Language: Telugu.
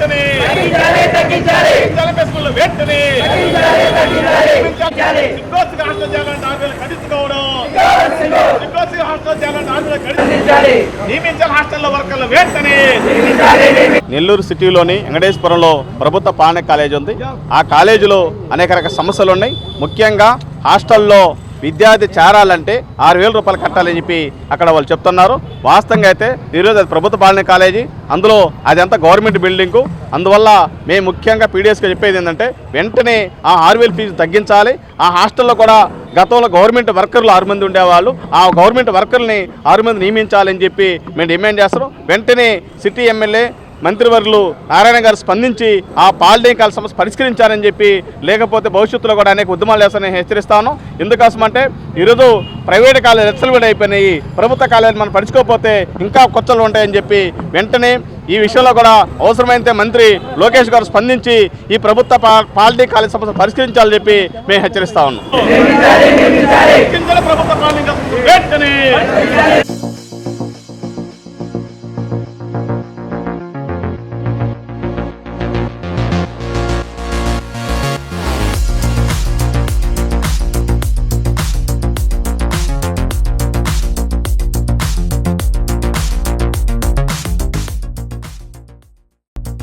వెంటనే వెంటనే హాస్టల్ చేయాలంటే ఆర్మీలు కట్టించుకోవడం హాస్టల్ చేయాలంటే ఆర్మీలు నియమించాలి హాస్టల్లో వర్కర్లు వెంటనే. నెల్లూరు సిటీలోని వెంకటేశ్వరంలో ప్రభుత్వ పాలిటెక్నిక్ కాలేజీ ఉంది. ఆ కాలేజీలో అనేక రకాల సమస్యలు ఉన్నాయి. ముఖ్యంగా హాస్టల్లో విద్యార్థి చేరాలంటే 6,000 రూపాయలు కట్టాలని చెప్పి అక్కడ వాళ్ళు చెప్తున్నారు. వాస్తవంగా అయితే ఈరోజు అది ప్రభుత్వ పాలిటెక్నిక్ కాలేజీ, అందులో అదంతా గవర్నమెంట్ బిల్డింగు. అందువల్ల మేము ముఖ్యంగా పీడిఎస్గా చెప్పేది ఏంటంటే వెంటనే ఆ 6,000 ఫీజు తగ్గించాలి. ఆ హాస్టల్లో కూడా గతంలో గవర్నమెంట్ వర్కర్లు 6 మంది ఉండేవాళ్ళు, ఆ గవర్నమెంట్ వర్కర్ని 6 మంది నియమించాలని చెప్పి మేము డిమాండ్ చేస్తున్నాం. వెంటనే సిటీ ఎమ్మెల్యే మంత్రివర్యులు నారాయణ గారు స్పందించి ఆ పాలిటెక్నిక్ సమస్య పరిష్కరించారని చెప్పి, లేకపోతే భవిష్యత్తులో కూడా అనేక ఉద్యమాలు చేస్తానని హెచ్చరిస్తాను. ఎందుకోసమంటే ఈరోజు ప్రైవేట్ కాలేజీలు ఎక్సల్వేట్ అయిపోయినాయి, ప్రభుత్వ కాలేజీలు మనం పడుచుకోకపోతే ఇంకా కొచ్చలు ఉంటాయని చెప్పి వెంటనే ఈ విషయంలో కూడా అవసరమైతే మంత్రి లోకేష్ గారు స్పందించి ఈ ప్రభుత్వ పాలిటెక్నిక్ కాలేజీ సమస్య పరిష్కరించాలని చెప్పి మేము హెచ్చరిస్తా ఉన్నాం.